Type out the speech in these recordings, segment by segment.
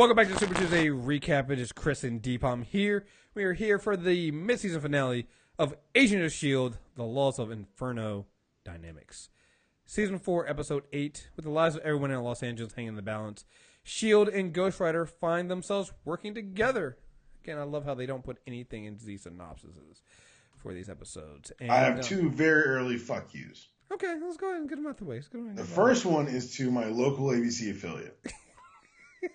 Welcome back to Super Tuesday Recap. It is Kriss and Deepom here. We are here for the mid-season finale of Agent of S.H.I.E.L.D., The Laws of Inferno Dynamics. Season 4, Episode 8, with the lives of everyone in Los Angeles hanging in the balance. S.H.I.E.L.D. and Ghost Rider find themselves working together. Again, I love how they don't put anything into these synopsises for these episodes. And, I have two very early fuck yous. Okay, let's go ahead and get them out the way. The first one is to my local ABC affiliate.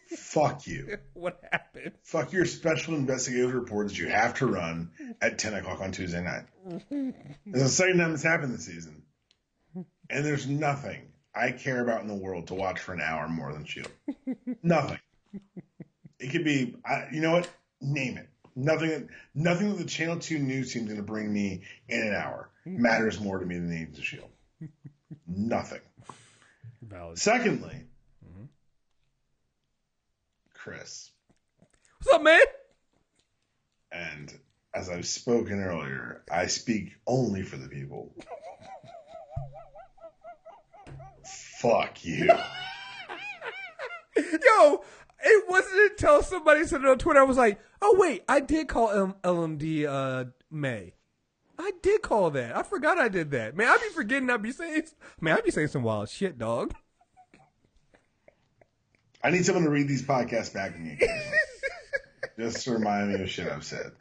Fuck you. What happened? Fuck your special investigative report that you have to run at 10 o'clock on Tuesday night. It's the second time it's happened this season. And there's nothing I care about in the world to watch for an hour more than S.H.I.E.L.D. Nothing. It could be, you know what? Name it. Nothing that the Channel 2 news team's going to bring me in an hour matters more to me than the Agents of S.H.I.E.L.D. Nothing. Valid. Secondly, Kriss. What's up, man? And as I've spoken earlier, I speak only for the people. Fuck you. Yo, it wasn't until somebody said it on Twitter, I was like, oh, wait, I did call LMD May. I did call that. I forgot I did that. Man, I be forgetting I be saying some wild shit, dog. I need someone to read these podcasts back to me again. Just to remind me of shit I've said.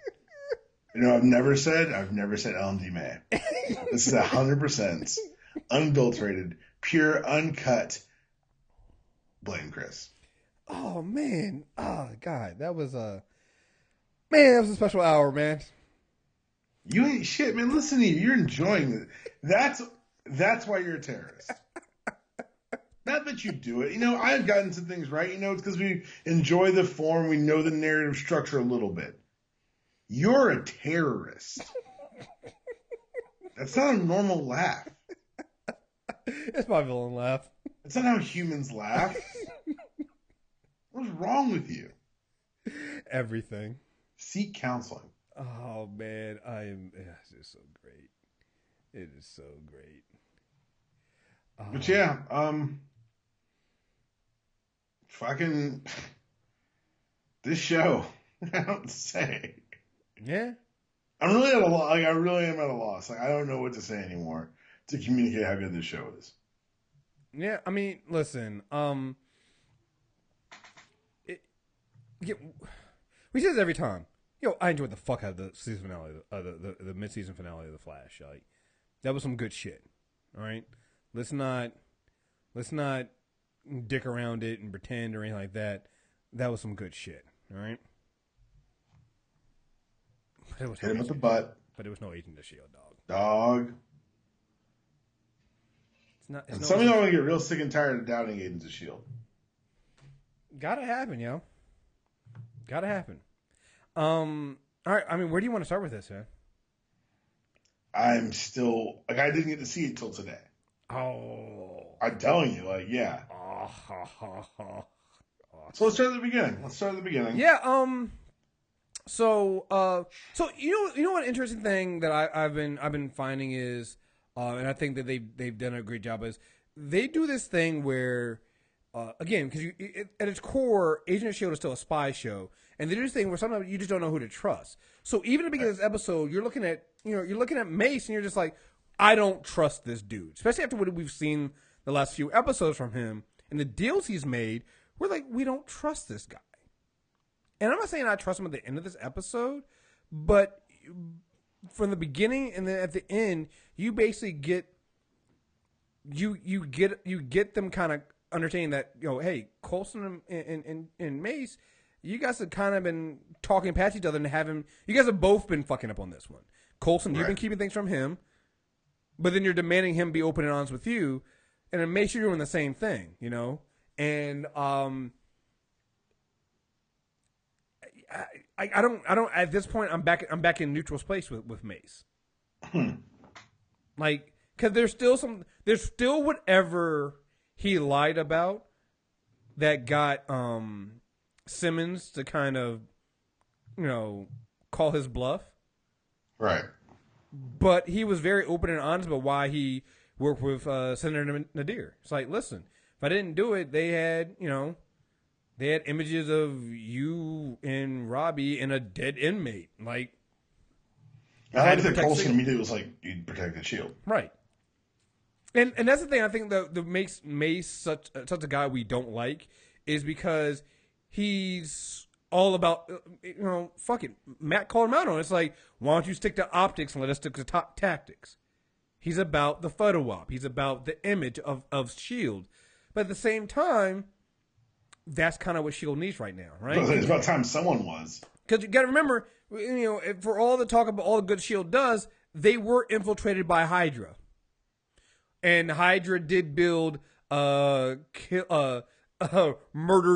You know, I've never said LMD May. This is 100% unadulterated, pure, uncut blame Kriss. Oh, man. Oh, God. That was a special hour, man. You ain't shit, man. Listen to you. You're enjoying it. That's why you're a terrorist. Not that you do it. You know, I've gotten some things right. You know, it's because we enjoy the form. We know the narrative structure a little bit. You're a terrorist. That's not a normal laugh. It's my villain laugh. That's not how humans laugh. What's wrong with you? Everything. Seek counseling. Oh, man. It's just so great. It is so great. But yeah, fucking this show, I don't say. Yeah. I'm really at a loss. Like, I really am at a loss. Like, I don't know what to say anymore to communicate how good this show is. Yeah, I mean, listen, we say this every time. Yo, I enjoyed the fuck out of the season finale, the mid-season finale of The Flash. Like, that was some good shit. All right, let's not dick around it and pretend or anything like that. That was some good shit. All right. But it was Hit him with the butt. But it was no Agent of S.H.I.E.L.D., dog. And some of y'all want to get real sick and tired of doubting Agents of S.H.I.E.L.D. Gotta happen, yo. Gotta happen. All right. I mean, where do you want to start with this, man? I'm still like, I didn't get to see it till today. Oh, I'm telling you, like, yeah. So let's start at the beginning. Yeah. So you know what interesting thing that I've been finding is, and I think that they've done a great job is they do this thing where, again, because at its core, Agent of S.H.I.E.L.D. is still a spy show, and they do this thing where sometimes you just don't know who to trust. So even at the beginning of this episode, you're looking at Mace, and you're just like, I don't trust this dude, especially after what we've seen the last few episodes from him and the deals he's made. We're like, we don't trust this guy. And I'm not saying I trust him at the end of this episode, but from the beginning and then at the end, you basically get them kind of understanding that, you know, hey, Coulson and Mace, you guys have kind of been talking past each other and you guys have both been fucking up on this one. Coulson, you've been keeping things from him, but then you're demanding him be open and honest with you, and it makes you doing the same thing, you know? And I don't at this point I'm back in neutral space with Mace. Like, cuz there's still whatever he lied about that got Simmons to kind of, you know, call his bluff. Right. But he was very open and honest about why he worked with Senator Nadir. It's like, listen, if I didn't do it, they had, you know, they had images of you and Robbie and a dead inmate. Like, I like that Coulson immediately was like, "You protect the shield." Right. And that's the thing I think that makes Mace such a guy we don't like is because he's all about, fuck it. Matt called him out on it. It's like, why don't you stick to optics and let us stick to tactics? He's about the photo op. He's about the image of S.H.I.E.L.D. But at the same time, that's kind of what S.H.I.E.L.D. needs right now, right? It's about time someone was. Because you got to remember, for all the talk about all the good S.H.I.E.L.D. does, they were infiltrated by Hydra. And Hydra did build murder,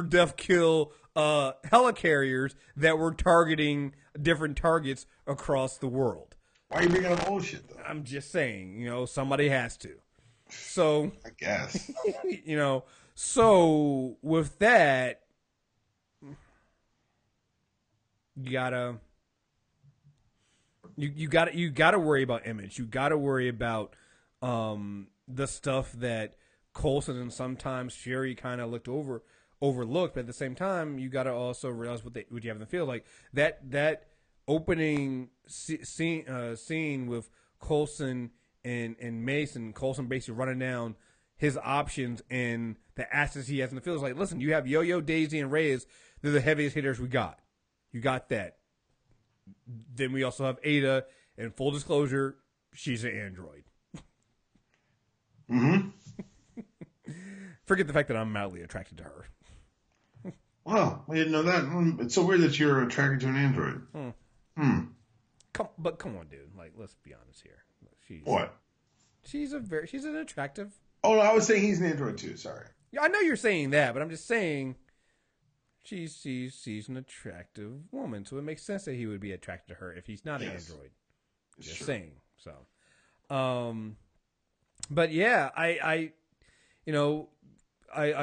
death, kill helicarriers that were targeting different targets across the world. Why are you bringing up bullshit, though? I'm just saying, somebody has to. So I guess. So with that, you gotta worry about image. You gotta worry about the stuff that Coulson and sometimes Sherry kind of overlooked. But at the same time, you gotta also realize what you have in the field. Like that opening scene with Coulson and Mason. Coulson basically running down his options and the assets he has in the field. It's like, listen, you have Yo-Yo, Daisy, and Reyes. They're the heaviest hitters we got. You got that. Then we also have Aida, and full disclosure, she's an android. Mm-hmm. Forget the fact that I'm mildly attracted to her. Well, I didn't know that. It's so weird that you're attracted to an android. Come on, dude. Like, let's be honest here. What? She's an attractive. Oh, no, I was saying he's an android too. Sorry. Yeah, I know you're saying that, but I'm just saying she's an attractive woman, so it makes sense that he would be attracted to her if he's not an android. Just saying. So, but yeah, I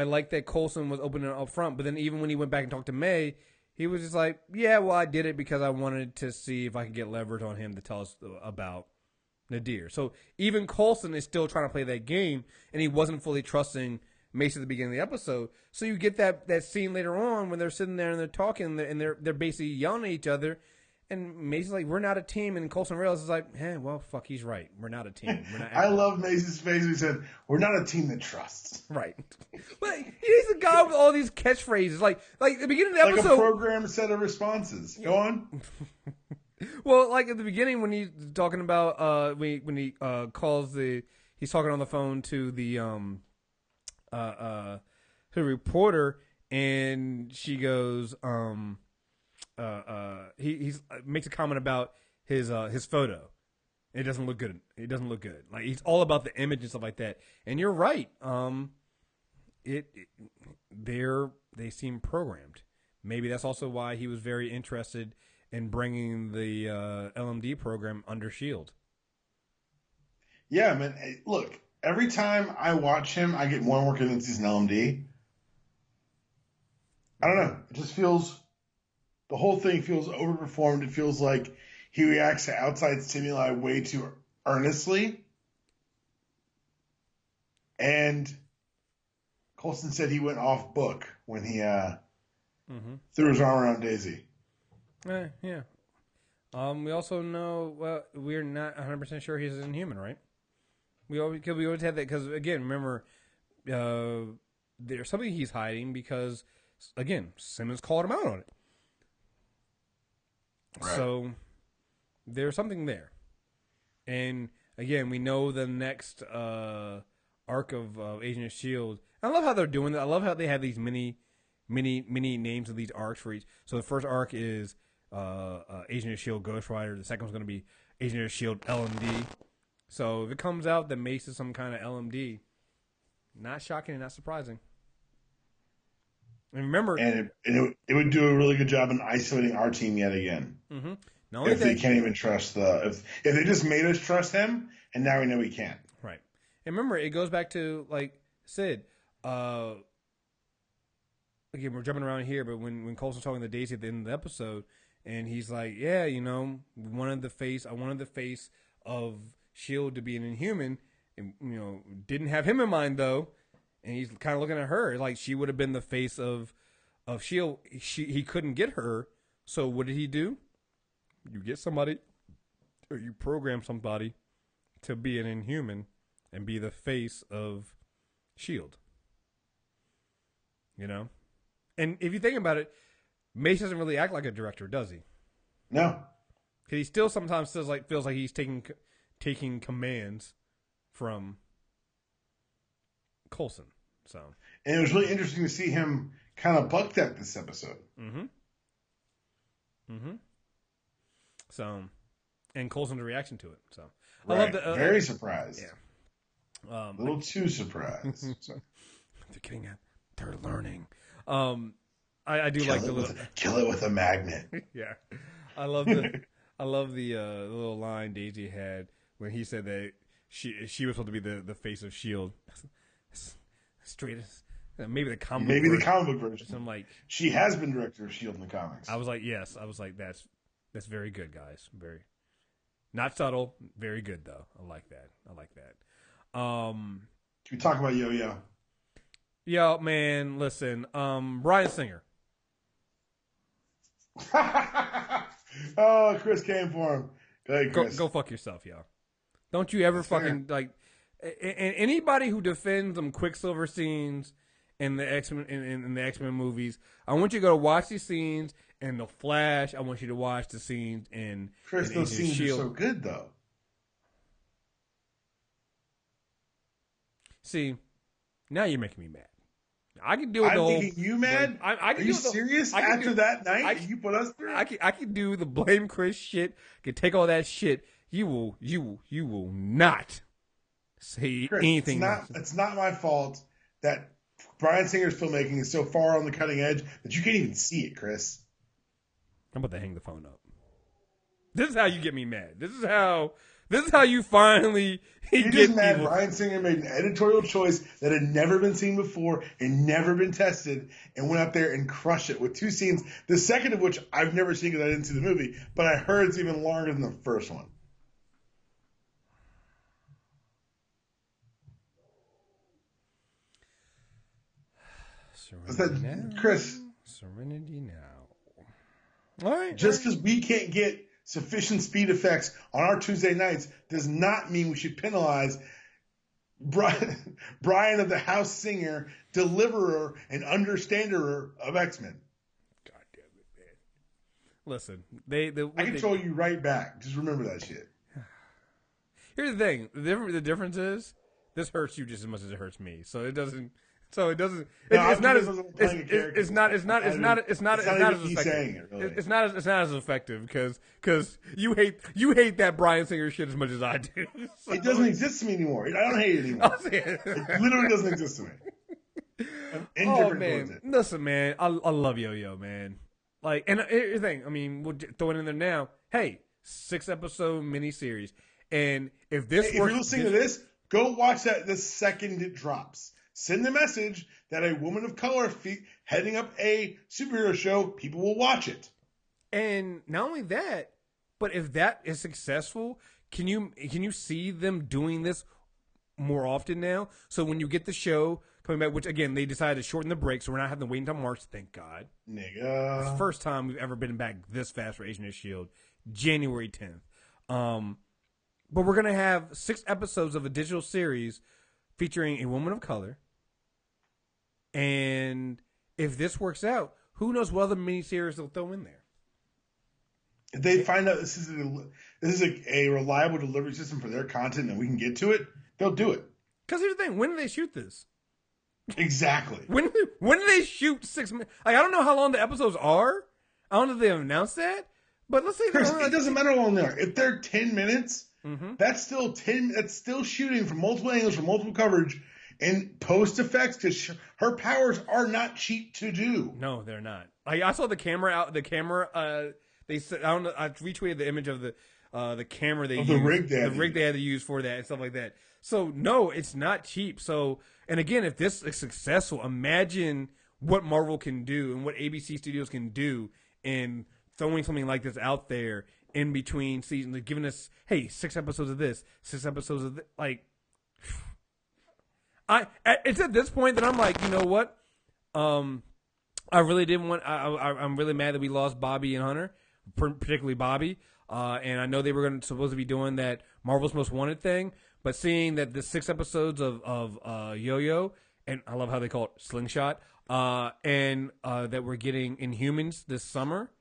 like that Coulson was opening up front, but then even when he went back and talked to May, he was just like, yeah, well, I did it because I wanted to see if I could get leverage on him to tell us about Nadir. So even Coulson is still trying to play that game, and he wasn't fully trusting Mace at the beginning of the episode. So you get that scene later on when they're sitting there and they're talking and they're basically yelling at each other. And Mace's like, we're not a team. And Coulson realizes like, well, fuck, he's right. We're not a team. We're not. I love Mace's face. He said, we're not a team that trusts. Right. But he's a guy with all these catchphrases. Like the beginning of the episode. Like a programmed set of responses. Go on. Well, like at the beginning when he's talking about when he calls he's talking on the phone to the reporter, and she goes he makes a comment about his photo. It doesn't look good. It doesn't look good. Like he's all about the image and stuff like that. And you're right. They seem programmed. Maybe that's also why he was very interested in bringing the LMD program under S.H.I.E.L.D. Yeah, man. Look, every time I watch him, I get more and more convinced he's an LMD. I don't know. It just feels, the whole thing feels overperformed. It feels like he reacts to outside stimuli way too earnestly. And Coulson said he went off book when he threw his arm around Daisy. Yeah. We also know we're not 100% sure he's an Inhuman, right? We always had that because again, remember, there's something he's hiding because again, Simmons called him out on it. Right. So there's something there, and again, we know the next arc of Agent of S.H.I.E.L.D. I love how they're doing that. I love how they have these many names of these arcs for each. So the first arc is Agent of S.H.I.E.L.D. Ghost Rider. The second one's going to be Agent of S.H.I.E.L.D. LMD. So if it comes out that Mace is some kind of LMD, not shocking and not surprising. And remember, and it would do a really good job in isolating our team yet again. Mm-hmm. If they can't even trust if they just made us trust him, and now we know we can't. Right. And remember, it goes back to like Sid. Again, we're jumping around here, but when Coulson's talking to Daisy at the end of the episode, and he's like, "Yeah, I wanted the face of S.H.I.E.L.D. to be an Inhuman, and didn't have him in mind though." And he's kind of looking at her like she would have been the face of of Shield, he couldn't get her. So what did he do? You get somebody, or you program somebody to be an Inhuman and be the face of Shield. You know, and if you think about it, Mace doesn't really act like a director, does he? No, because he still sometimes feels like he's taking commands from Coulson. So, and it was really interesting to see him kind of buck that this episode. So, and Coulson's reaction to it. So, right. I love the very surprised. Yeah, a little too surprised. They're getting it. They're learning. I do like the little kill it with a magnet. Yeah, I love the little line Daisy had when he said that she was supposed to be the face of Shield. Straight as maybe the comic book version. So I'm like, she has been director of Shield in the comics. I was like, yes. I was like, that's very good, guys. Very not subtle, very good though. I like that. Can we talk about Yo-Yo? Yo, man, listen. Bryan Singer. Oh, Kriss came for him. Go ahead, Kriss. Go fuck yourself, yo. Don't you ever That's fucking fair. Like. And anybody who defends them Quicksilver scenes in the X-Men in the X-Men movies, I want you to go watch these scenes in The Flash. I want you to watch the scenes in Kriss. In those scenes Shield. are so good, though. See, now you're making me mad. I can do it. I'm making you mad. I can Are you serious? After that night, you put us through. I can do the blame Kriss shit. I can take all that shit. You will not say Kriss, anything. It's not my fault that Bryan Singer's filmmaking is so far on the cutting edge that you can't even see it, Kriss. I'm about to hang the phone up. This is how you get me mad. This is how you finally You're get just mad people. Bryan Singer made an editorial choice that had never been seen before and never been tested and went out there and crushed it with two scenes, the second of which I've never seen because I didn't see the movie, but I heard it's even longer than the first one. Kriss. Serenity now. All right. Just because we can't get sufficient speed effects on our Tuesday nights does not mean we should penalize Bryan of the House Singer, deliverer and understander of X-Men. God damn it, man. Listen, I control you right back. Just remember that shit. Here's the thing. The difference is this hurts you just as much as it hurts me. So it doesn't. It's not as effective because you hate that Bryan Singer shit as much as I do. So. It doesn't exist to me anymore. I don't hate it anymore. It literally doesn't exist to me. I'm indifferent towards it. Listen, man, I love Yo-Yo, man. Like, and here's the thing. I mean, we'll throw it in there now. Hey, 6-episode miniseries, and if this if you're listening to this, go watch that the second it drops. Send the message that a woman of color heading up a superhero show, people will watch it. And not only that, but if that is successful, can you see them doing this more often now? So when you get the show coming back, which again they decided to shorten the break, so we're not having to wait until March. Thank God. Nigga, it's the first time we've ever been back this fast for Agent of S.H.I.E.L.D. January 10th. But we're gonna have 6 episodes of a digital series featuring a woman of color. And if this works out, who knows what other miniseries they'll throw in there? If they find out this is a reliable delivery system for their content and we can get to it, they'll do it. Because here's the thing: when do they shoot this? Exactly. When do they shoot 6 minutes? Like, I don't know how long the episodes are. I don't know if they have announced that. But let's say Kriss, it doesn't matter how long they are. If they're 10 minutes, mm-hmm. that's still shooting from multiple angles, from multiple coverage. And post effects, because her powers are not cheap to do. No, they're not. I saw the camera. They said, I don't know. I retweeted the image of the camera they used, the rig they had to use for that and stuff like that. So no, it's not cheap. So, and again, if this is successful, imagine what Marvel can do and what ABC Studios can do in throwing something like this out there in between seasons, like giving us 6 episodes of this, 6 episodes of like. It's at this point that I'm like, you know what? I really didn't want. I'm really mad that we lost Bobby and Hunter, particularly Bobby. And I know they were supposed to be doing that Marvel's Most Wanted thing, but seeing that the 6 episodes of Yo-Yo, and I love how they call it Slingshot, and that we're getting Inhumans this summer.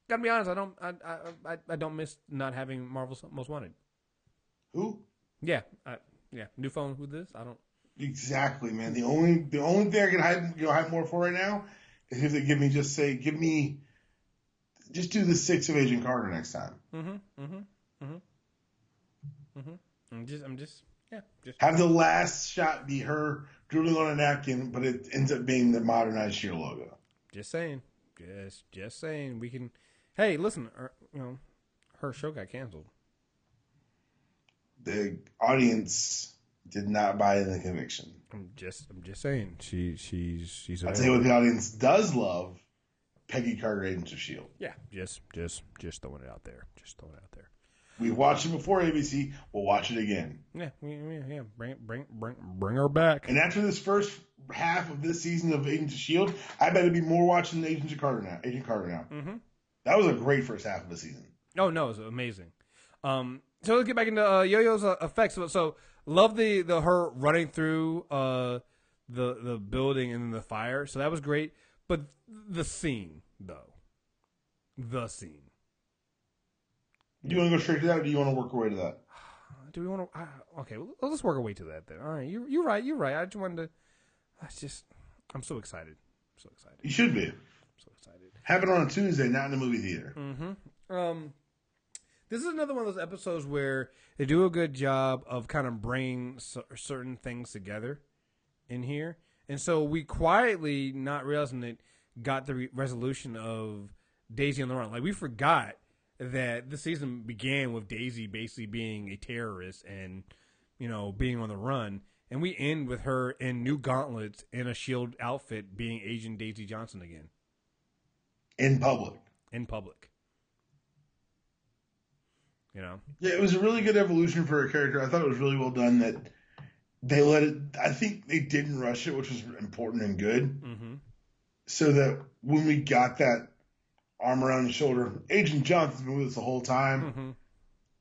Gotta be honest, I don't miss not having Marvel's Most Wanted. Who? Yeah, New phone. Who this? I don't. Exactly, man. The only thing I can hype more for right now is if they just do the 6 of Agent Carter next time. I'm just have the last shot be her drooling on a napkin, but it ends up being the modernized Shield logo. Just saying, just saying. We can. Hey, listen, her show got canceled. The audience did not buy in the conviction. I'm just saying. She's. I'll tell you what the audience does love: Peggy Carter, Agents of Shield. Yeah, just throwing it out there. We watched it before ABC. We'll watch it again. Yeah. Bring her back. And after this first half of this season of Agents of Shield, I bet it'd be more watching Agent Carter now. Mm-hmm. That was a great first half of the season. Oh no, it was amazing. So let's get back into Yo-Yo's effects. So love the her running through the building and the fire. So that was great. But the scene, though, Do you want to go straight to that, or do you want to work our way to that? Do we want to? Okay, well, let's work our way to that then. All right, you're right. I just wanted to. I'm so excited. You should be. So excited. Happen on a Tuesday, not in the movie theater. Mm-hmm. This is another one of those episodes where they do a good job of kind of bringing certain things together in here, and so we quietly, not realizing it, got the resolution of Daisy on the run. Like we forgot that the season began with Daisy basically being a terrorist and, being on the run. And we end with her in new gauntlets in a SHIELD outfit being Agent Daisy Johnson again. In public. Yeah, it was a really good evolution for her character. I thought it was really well done that they let it, I think they didn't rush it, which was important and good. Mm-hmm. So that when we got that arm around his shoulder, Agent Johnson's been with us the whole time.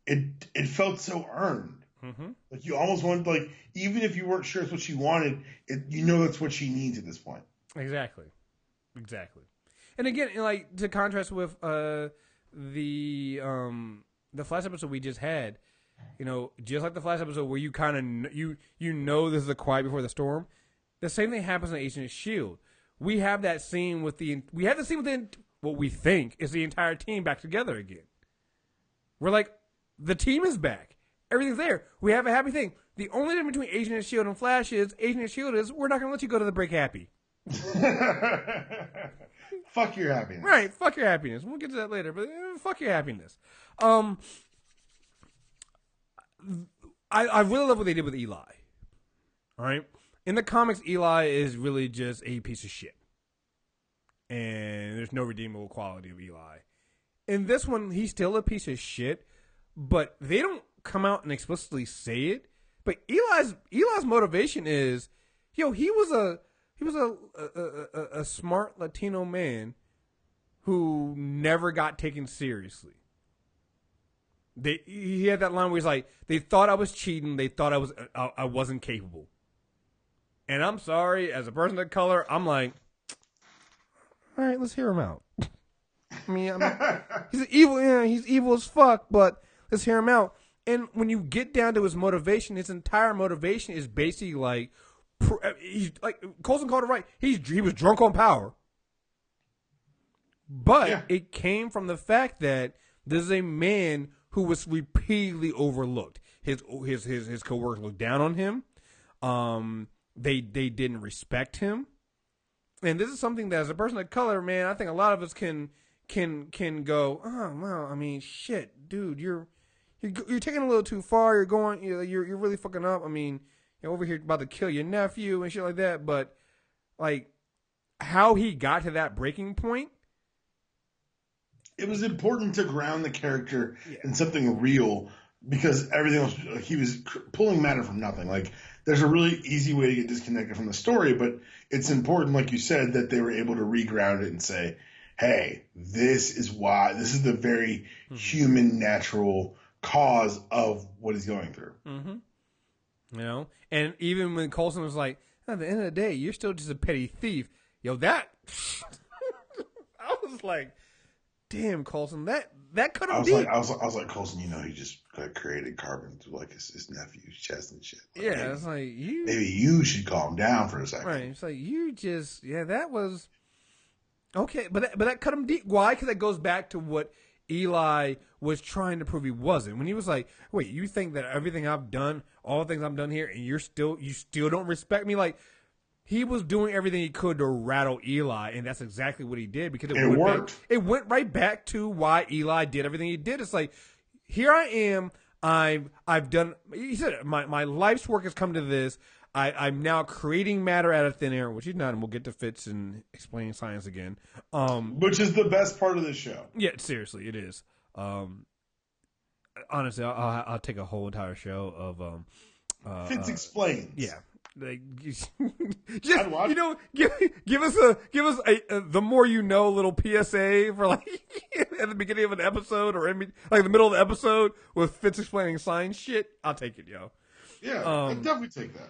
Mm-hmm. It felt so earned. Mm-hmm. Like you almost wanted, even if you weren't sure it's what she wanted, that's what she needs at this point. Exactly. And again, to contrast with the Flash episode we just had, just like the Flash episode where you kind of this is a quiet before the storm. The same thing happens in Agent of Shield. We have that scene within what we think is the entire team back together again. We're like, the team is back. Everything's there. We have a happy thing. The only difference between Agent of Shield and Flash is Agent of Shield is we're not going to let you go to the break happy. Fuck your happiness. Right. Fuck your happiness. We'll get to that later, but fuck your happiness. I really love what they did with Eli. All right. In the comics, Eli is really just a piece of shit. And there's no redeemable quality of Eli. In this one, he's still a piece of shit, but they don't come out and explicitly say it. But Eli's motivation is, he was a smart Latino man who never got taken seriously. He had that line where he's like, they thought I was cheating, they thought I wasn't capable. And I'm sorry, as a person of color, I'm like, all right, let's hear him out. I mean, he's evil. He's evil as fuck, but let's hear him out. And when you get down to his motivation, his entire motivation is basically he's like Colson called it right. He was drunk on power, but it came from the fact that this is a man who was repeatedly overlooked. His coworkers looked down on him. They didn't respect him. And this is something that, as a person of color, man, I think a lot of us can go, oh well, I mean, shit, dude, you're taking a little too far. You're really fucking up. I mean, you're over here about to kill your nephew and shit like that. But like, how he got to that breaking point, it was important to ground the character in something real because everything else, like, he was pulling matter from nothing. Like, there's a really easy way to get disconnected from the story, but it's important, like you said, that they were able to reground it and say, hey, this is the very human, natural cause of what he's going through. You know, and even when Coulson was like, at the end of the day, you're still just a petty thief. Yo, that I was like, damn, Coulson, that could have been. I was like, Coulson, he just created carbon through like his nephew's chest and shit. Like, yeah, it's like maybe you should calm down for a second. Right, it's like that was okay, but that cut him deep. Why? Because that goes back to what Eli was trying to prove he wasn't. When he was like, wait, you think that everything I've done, all the things I've done here, and you still don't respect me? Like, he was doing everything he could to rattle Eli, and that's exactly what he did, because it worked. It went right back to why Eli did everything he did. It's like, here I am, I've done, he said, my life's work has come to this. I'm now creating matter out of thin air, which he's not, and we'll get to Fitz and explaining science again. Which is the best part of the show. Yeah, seriously, it is. Honestly, I'll take a whole entire show of Fitz explains. Yeah, like, just give us a the more you know little PSA for like at the beginning of an episode or like the middle of the episode with Fitz explaining science shit. I'll take it, yo. Yeah, I'll definitely take that.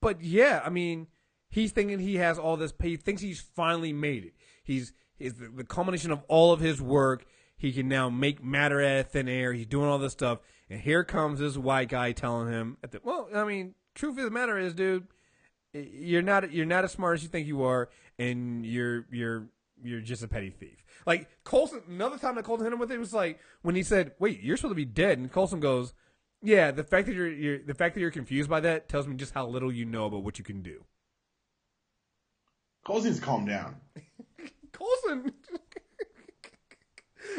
But yeah, I mean, he's thinking he has all this. He thinks he's finally made it. He's the culmination of all of his work. He can now make matter out of thin air. He's doing all this stuff, and here comes this white guy telling him, "Well, I mean, truth of the matter is, dude, you're not as smart as you think you are, and you're just a petty thief." Like Coulson, another time that Coulson hit him with it was like when he said, "Wait, you're supposed to be dead," and Coulson goes, "Yeah, the fact that you're confused by that tells me just how little you know about what you can do." Coulson's calmed down. Coulson,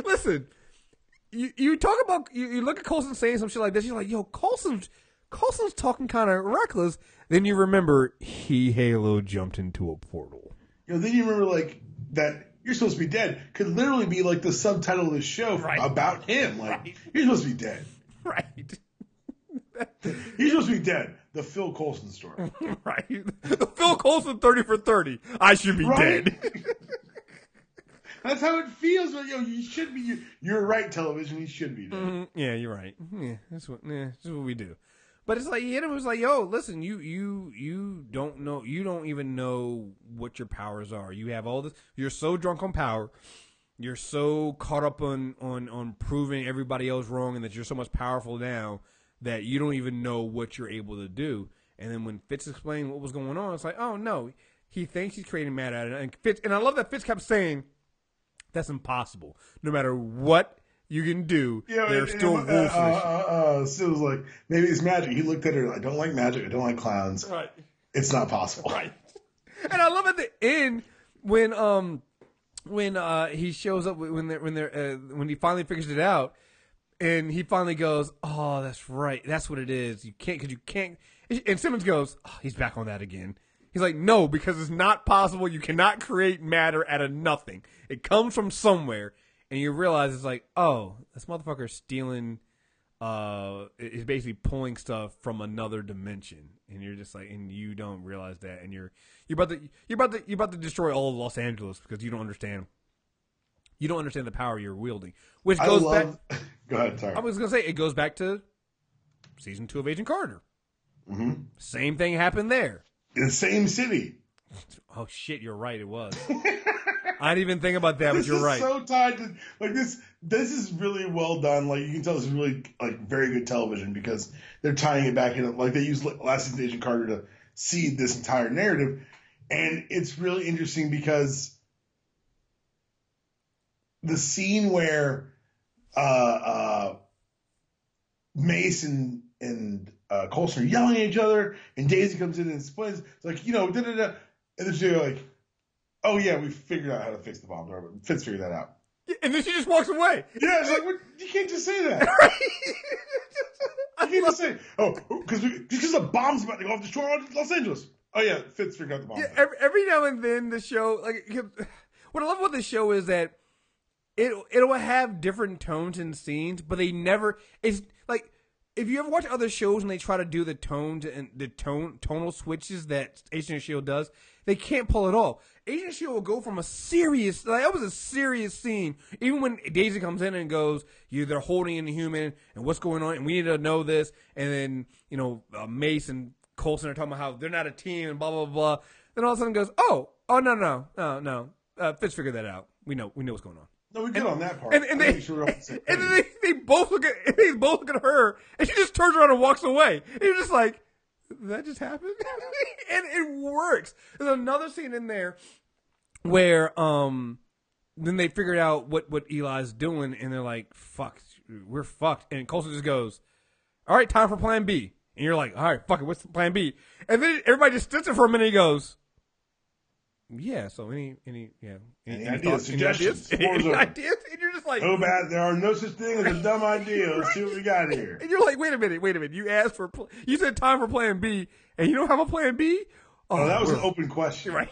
listen, you talk about you look at Coulson saying some shit like this. You're like, yo, Coulson's talking kind of reckless. Then you remember he Halo jumped into a portal. Then you remember like that. You're supposed to be dead could literally be like the subtitle of the show about him. Like, you're supposed to be dead. Right. He's supposed to be dead. The Phil Coulson story. Right. The Phil Coulson 30 for 30. I should be dead. That's how it feels. Like, you should be. You're right, television. You should be dead. Mm-hmm. Yeah, you're right. Yeah, that's what we do. But it's like he hit him. It was like, yo, listen, you don't know. You don't even know what your powers are. You have all this. You're so drunk on power. You're so caught up on proving everybody else wrong, and that you're so much powerful now that you don't even know what you're able to do. And then when Fitz explained what was going on, it's like, oh no, he thinks he's creating matter out of it. And I love that Fitz kept saying, that's impossible. No matter what you can do, there's still wolves in this shit. So it was like, maybe it's magic. He looked at her, I don't like magic, I don't like clowns. Right. It's not possible. Right. And I love at the end when he shows up when he finally figures it out. And he finally goes, oh, that's right. That's what it is. You can't, because you can't. And Simmons goes, oh, he's back on that again. He's like, no, because it's not possible. You cannot create matter out of nothing. It comes from somewhere. And you realize it's like, oh, this motherfucker's stealing, is basically pulling stuff from another dimension. And you're just like, and you don't realize that. And you're about to destroy all of Los Angeles because you don't understand. You don't understand the power you're wielding, which goes back. Go ahead, sorry. I was going to say, it goes back to season 2 of Agent Carter. Mm-hmm. Same thing happened there. In the same city. Oh, shit, you're right, it was. I didn't even think about that, but you're right. This is so tied to, like, this is really well done. Like, you can tell this is really, like, very good television because they're tying it back in. Like, they used last season's Agent Carter to seed this entire narrative. And it's really interesting because the scene where Mace and Coulson are yelling at each other, and Daisy comes in and explains, it's like, da-da-da. And then she's like, oh, yeah, we figured out how to fix the bomb door, but Fitz figured that out. Yeah, and then she just walks away. Yeah, it's like, what? You can't just say that. You can't just say, because the bomb's about to go off, destroy Los Angeles. Oh, yeah, Fitz figured out the bomb. Yeah, every now and then the show, like, what I love about the show is that it'll have different tones and scenes, but they never. It's like if you ever watch other shows and they try to do the tones and the tonal switches that Agent of Shield does, they can't pull it off. Agent of Shield will go from a serious, like that was a serious scene. Even when Daisy comes in and goes, they're holding in the human and what's going on, and we need to know this. And then Mace and Coulson are talking about how they're not a team and blah blah blah. Then all of a sudden goes, oh no, Fitz figured that out. We know what's going on. No, we get on that part. And they both look at her, and she just turns around and walks away. And you're just like, did that just happen? And it works. There's another scene in there where then they figured out what Eli's doing, and they're like, fuck, we're fucked. And Coulson just goes, all right, time for plan B. And you're like, all right, fuck it, what's plan B? And then everybody just sits there for a minute and he goes, yeah, so any ideas, suggestions? Any ideas? And you're just like, oh, bad. There are no such thing as a dumb idea. Let's see what we got here. And you're like, wait a minute. You asked you said time for plan B, and you don't have a plan B? Oh, that was an open question. Right.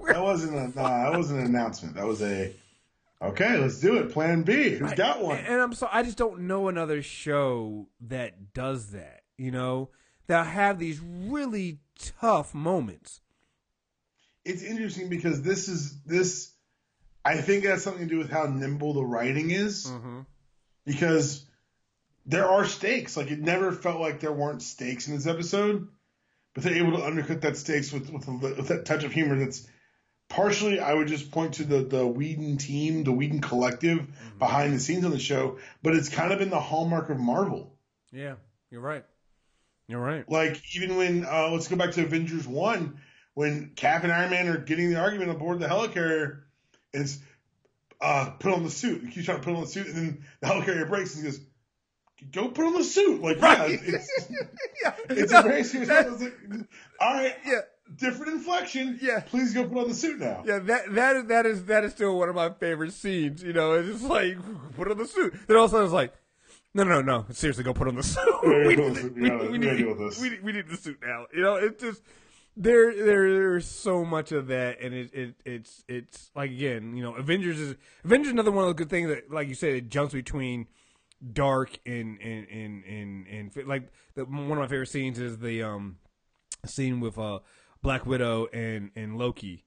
That wasn't an announcement. That was okay, let's do it. Plan B. Who's got one? And I just don't know another show that does that, that have these really tough moments. It's interesting because this I think it has something to do with how nimble the writing is. Mm-hmm. Because there are stakes. Like, it never felt like there weren't stakes in this episode, but they're able to undercut that stakes with that touch of humor that's partially, I would just point to the Whedon team, the Whedon collective mm-hmm. behind the scenes on the show, but it's kind of been the hallmark of Marvel. Yeah, you're right. Like, even when, let's go back to Avengers 1, when Cap and Iron Man are getting the argument on board the helicarrier, it's put on the suit. He keeps trying to put on the suit, and then the helicarrier breaks, and he goes, go put on the suit. Like, right. It's a very serious moment. Like, all right, different inflection. Yeah, please go put on the suit now. Yeah, that is still one of my favorite scenes. It's just like, put on the suit. Then all of a sudden it's like, no, seriously, go put on the suit. We need the suit now. It's just. There's so much of that, and it's like, again, Avengers is another one of the good things that, like you said, it jumps between dark and like one of my favorite scenes is the scene with Black Widow and Loki,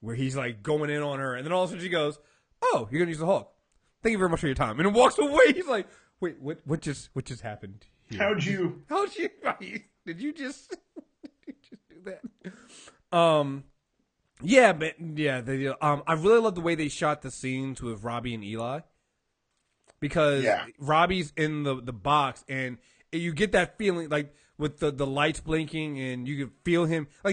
where he's like going in on her, and then all of a sudden she goes, "Oh, you're gonna use the Hulk. Thank you very much for your time," and then walks away. He's like, "Wait, what just happened here? How'd you? Did you just?" That. I really love the way they shot the scenes with Robbie and Eli, because Robbie's in the box and you get that feeling like with the lights blinking and you could feel him I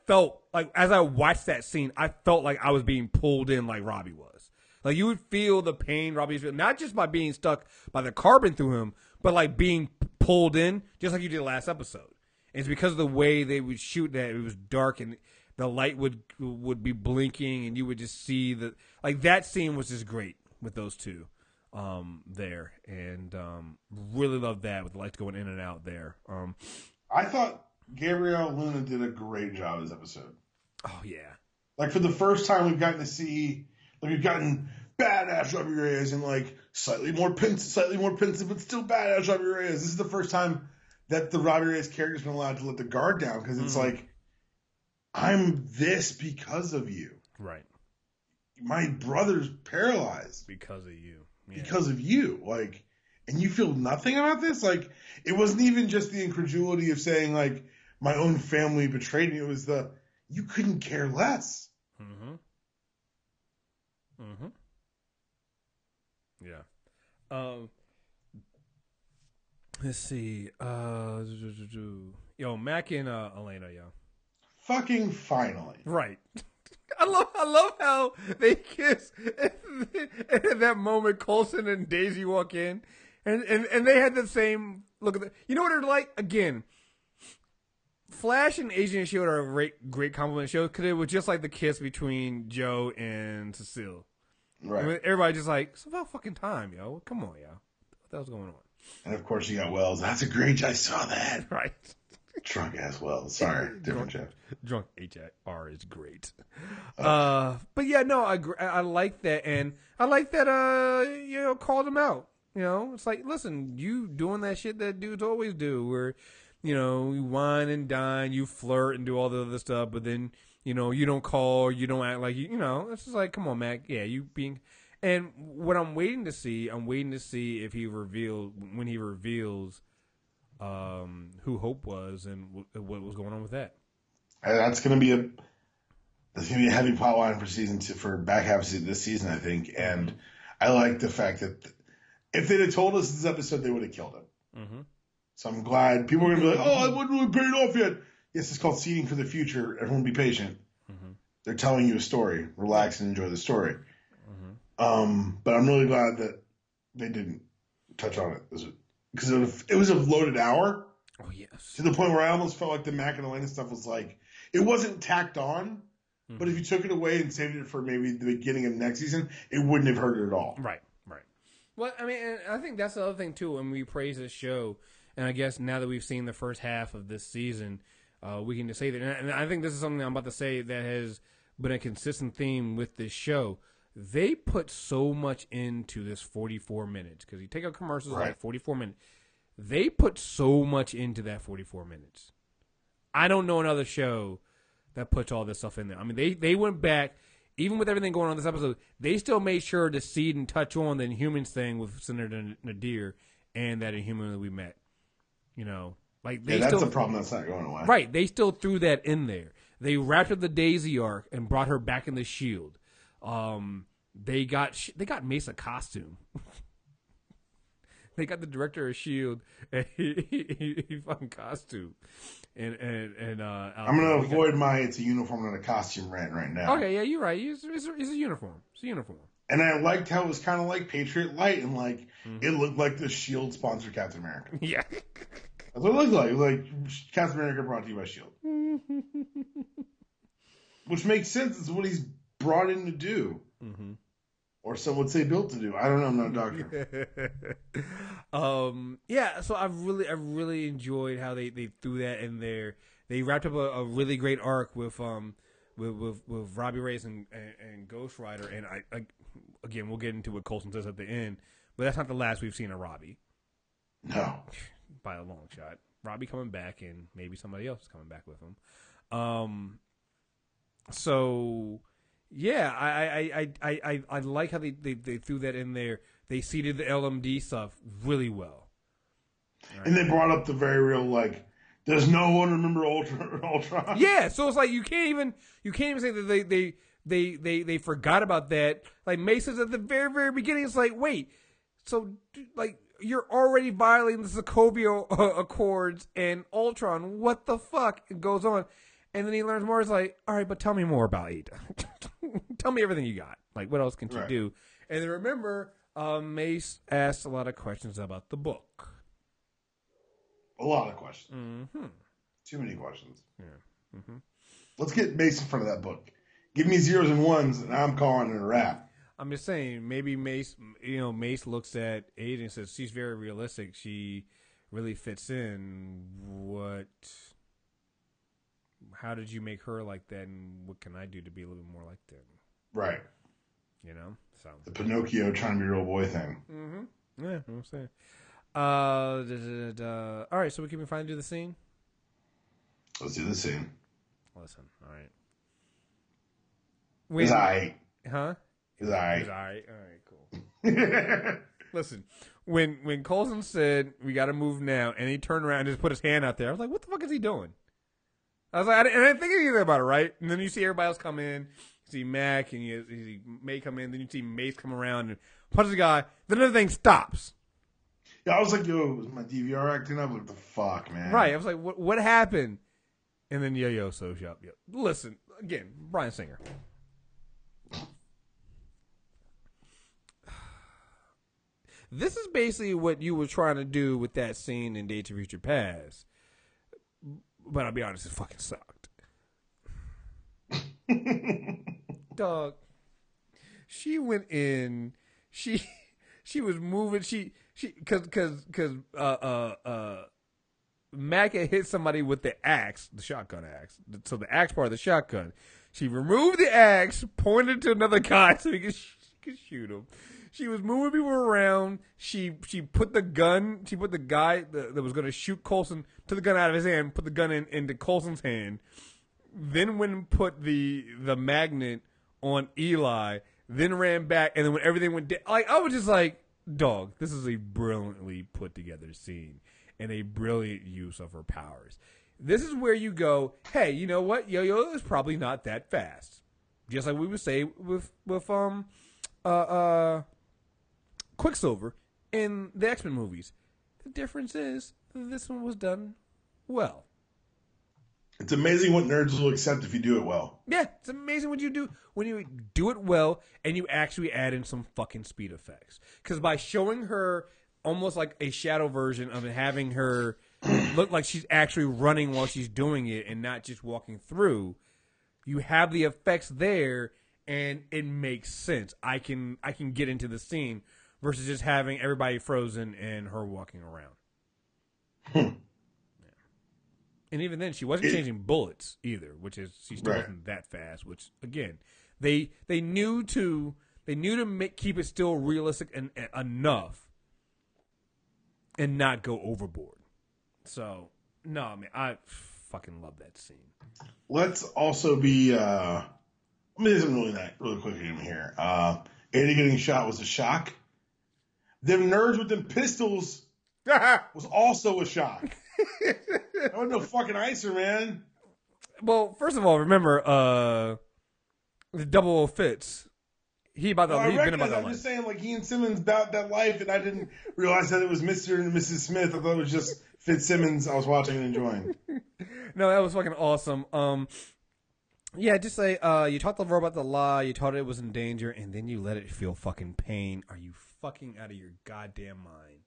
felt like as I watched that scene, I felt like I was being pulled in like Robbie was. Like, you would feel the pain Robbie's feeling, not just by being stuck by the carbon through him, but like being pulled in just like you did last episode. It's because of the way they would shoot that it was dark and the light would be blinking and you would just see that scene was just great with those two there, and really loved that with the lights going in and out there. I thought Gabrielle Luna did a great job this episode. Oh yeah, like for the first time we've gotten badass Robbie Reyes and like slightly more pensive but still badass Robbie Reyes. This is the first time that the Robbie Reyes character's been allowed to let the guard down, because it's like, I'm this because of you. Right. My brother's paralyzed. Because of you. Yeah. Because of you. Like, and you feel nothing about this? Like, it wasn't even just the incredulity of saying, like, my own family betrayed me. It was you couldn't care less. Mm-hmm. Mm-hmm. Yeah. Let's see. Yo, Mac and Elena, yo. Fucking finally. Right. I love how they kiss. And at that moment, Coulson and Daisy walk in, and they had the same look at you know what they're like? Again, Flash and Agent of S.H.I.E.L.D. are a great compliment show, because it was just like the kiss between Joe and Cecile. Right. I mean, everybody just like, it's about fucking time, yo. Come on, yo. What the hell's going on? And of course you got Wells. That's a great. I saw that. Right. Drunk as well. Sorry, different joke. Drunk HR is great. But yeah, no, I like that, and I like that. Called him out. It's like, listen, you doing that shit that dudes always do, where you wine and dine, you flirt and do all the other stuff, but then you don't call, you don't act like It's just like, come on, Mac. Yeah, you being. And what I'm waiting to see if he reveals who Hope was and what was going on with that. That's going to be a heavy plot line for season 2, for back half of this season, I think. And I like the fact that if they'd have told us this episode, they would have killed him. Mm-hmm. So I'm glad people are going to be like, "Oh, it wasn't really paid off yet." Yes, it's called seeding for the future. Everyone be patient. Mm-hmm. They're telling you a story. Relax and enjoy the story. Mm-hmm. But I'm really glad that they didn't touch on it. Because it was a loaded hour. Oh, yes. To the point where I almost felt like the Mac and Elena stuff was like, it wasn't tacked on, but if you took it away and saved it for maybe the beginning of next season, it wouldn't have hurt it at all. Right. Well, I mean, and I think that's the other thing, too, when we praise this show, and I guess now that we've seen the first half of this season, we can just say that, and I think this is something I'm about to say that has been a consistent theme with this show. They put so much into this 44 minutes, because you take out commercials, right. Like 44 minutes. They put so much into that 44 minutes. I don't know another show that puts all this stuff in there. I mean, they went back, even with everything going on in this episode, they still made sure to seed and touch on the Inhumans thing with Senator Nadir and that Inhuman that we met. That's a problem that's not going away. Right. They still threw that in there. They wrapped up the Daisy arc and brought her back in the Shield. They got Mesa costume. They got the director of Shield, and he fucking costume. And I'm gonna avoid it's a uniform and a costume rant right now. Okay, yeah, you're right. It's a uniform. It's a uniform. And I liked how it was kind of like Patriot Light, and it looked like the Shield sponsored Captain America. Yeah, that's what it looked like. It was like Captain America brought to you by Shield, which makes sense. It's what he's brought in to do. Mm-hmm. Or some would say built to do. I don't know. I'm not a doctor. Yeah. So I really enjoyed how they threw that in there. They wrapped up a really great arc with Robbie Reyes and Ghost Rider. And I again, we'll get into what Coulson says at the end, but that's not the last we've seen of Robbie. No, by a long shot. Robbie coming back, and maybe somebody else is coming back with him. So. Yeah, I like how they threw that in there. They seeded the LMD stuff really well. Right. And they brought up the very real, does no one remember Ultron? Yeah, so it's like you can't even say that they forgot about that. Like Mason's at the very, very beginning, it's like, wait, so you're already violating the Sokovia Accords and Ultron. What the fuck? It goes on. And then he learns more. It's like, all right, but tell me more about Aida. Tell me everything you got. What else can you do? And then remember, Mace asked a lot of questions about the book. A lot of questions. Mm-hmm. Too many questions. Yeah. Mm-hmm. Let's get Mace in front of that book. Give me zeros and ones, and I'm calling it a wrap. I'm just saying, maybe Mace looks at Aida and says, she's very realistic. She really fits in. How did you make her like that, and what can I do to be a little bit more like that? Right. So the Pinocchio trying to be a real boy thing. Mm-hmm. Yeah, I'm saying. All right, so we can finally do the scene. Let's do the scene. Listen, all right. It's all right. Huh? It's all right. It's all right. All right, cool. Listen, when Coulson said we got to move now, and he turned around and just put his hand out there, I was like, what the fuck is he doing? I was like, I didn't think anything about it, right? And then you see everybody else come in. You see Mac, and you see May come in. Then you see Mace come around and punch the guy. Then everything stops. Yeah, I was like, yo, was my DVR acting up? What the fuck, man? Right. I was like, what happened? And then Yo-Yo shows up. Yep. Listen, again, Bryan Singer. This is basically what you were trying to do with that scene in Days of Future Past. But I'll be honest, it fucking sucked. Dog. She went in. She was moving. Cause Mac had hit somebody with the axe, the shotgun axe. So the axe part of the shotgun. She removed the axe, pointed to another guy so he could shoot him. She was moving people around. She put the gun. She put the guy that was going to shoot Coulson, took the gun out of his hand, put the gun into Coulson's hand. Then went and put the magnet on Eli. Then ran back, and then when everything went down, like I was just like, dog, this is a brilliantly put together scene and a brilliant use of her powers. This is where you go, hey, you know what? Yo-Yo is probably not that fast. Just like we would say with Quicksilver in the X-Men movies. The difference is this one was done well. It's amazing what nerds will accept if you do it well. Yeah, it's amazing when you do it well and you actually add in some fucking speed effects. Because by showing her almost like a shadow version of it, having her look like she's actually running while she's doing it and not just walking through, you have the effects there and it makes sense. I can get into the scene versus just having everybody frozen and her walking around. Yeah. And even then, she wasn't changing bullets either, which is she still wasn't that fast. Which again, they knew to keep it still realistic and enough, and not go overboard. So no, I mean I fucking love that scene. Let's also be. Let me do something really quick here. Aida getting shot was a shock. Them nerds with them pistols was also a shock. That was no fucking icer, man. Well, first of all, remember the double Fitz. He'd been about that life. I'm just saying, like, he and Simmons about that life, and I didn't realize that it was Mr. and Mrs. Smith. I thought it was just Fitzsimmons I was watching and enjoying. No, that was fucking awesome. Yeah, just say you taught the robot the lie, you taught it was in danger, and then you let it feel fucking pain. Are you fucking out of your goddamn mind?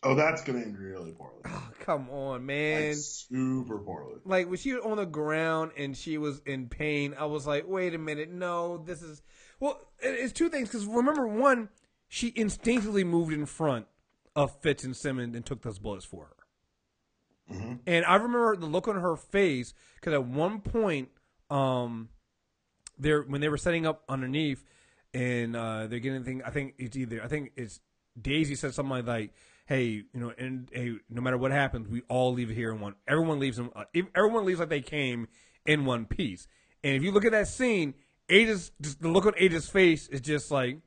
Oh, that's going to end really poorly. Oh, come on, man. Like, super poorly. Like, when she was on the ground and she was in pain, I was like, wait a minute, no, this is... Well, it's two things, because remember, one, she instinctively moved in front of Fitz and Simmons and took those bullets for her. Mm-hmm. And I remember the look on her face, because at one point, when they were setting up underneath, and they're getting things, I think it's Daisy said something like, hey, hey, no matter what happens, we all leave here in one. Everyone leaves like they came in one piece. And if you look at that scene, the look on Ada's face is just like,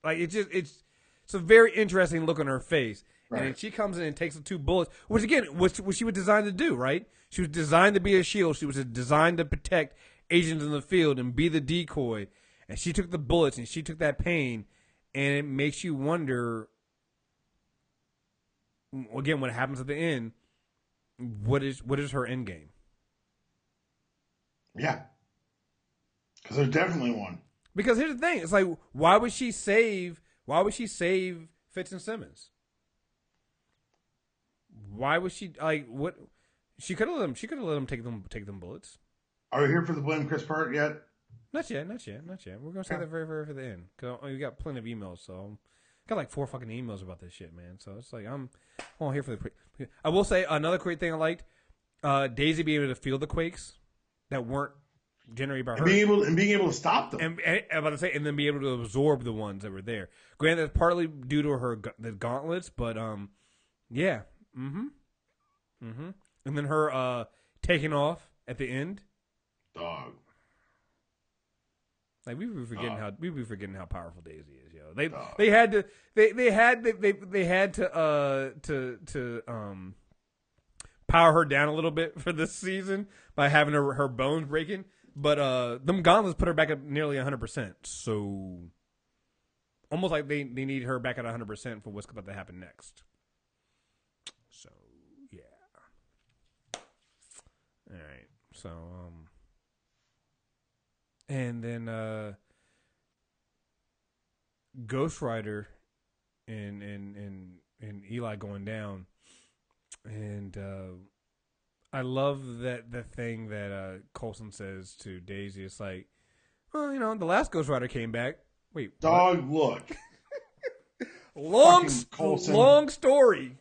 like it's a very interesting look on her face. Right. And then she comes in and takes the two bullets, which again, what she was designed to do, right? She was designed to be a shield. She was designed to protect agents in the field and be the decoy. And she took the bullets and she took that pain, and it makes you wonder. Again, what happens at the end? What is her end game? Yeah, because there's definitely one. Because here's the thing: it's like, why would she save Fitz and Simmons? Why was she like what? She could have let them. She could have let them take them bullets. Are we here for the blame Kriss part yet? Not yet. We're gonna say that very for the end because we got plenty of emails. So got like 4 fucking emails about this shit, man. So it's like I'm here for the. I will say another great thing I liked: Daisy being able to feel the quakes that weren't generated by her, and being able to stop them, and I'm about to say, and then be able to absorb the ones that were there. Granted, that's partly due to the gauntlets, but yeah, and then her taking off at the end, dog. Like we be forgetting how powerful Daisy is, yo. They had to power her down a little bit for this season by having her bones breaking, but them gauntlets put her back at nearly 100%. So almost like they need her back at 100% for what's about to happen next. So yeah. All right. So and then Ghost Rider and Eli going down, and I love the thing that Coulson says to Daisy. It's like, well, the last Ghost Rider came back. Wait, dog, what? Look. Coulson. long story.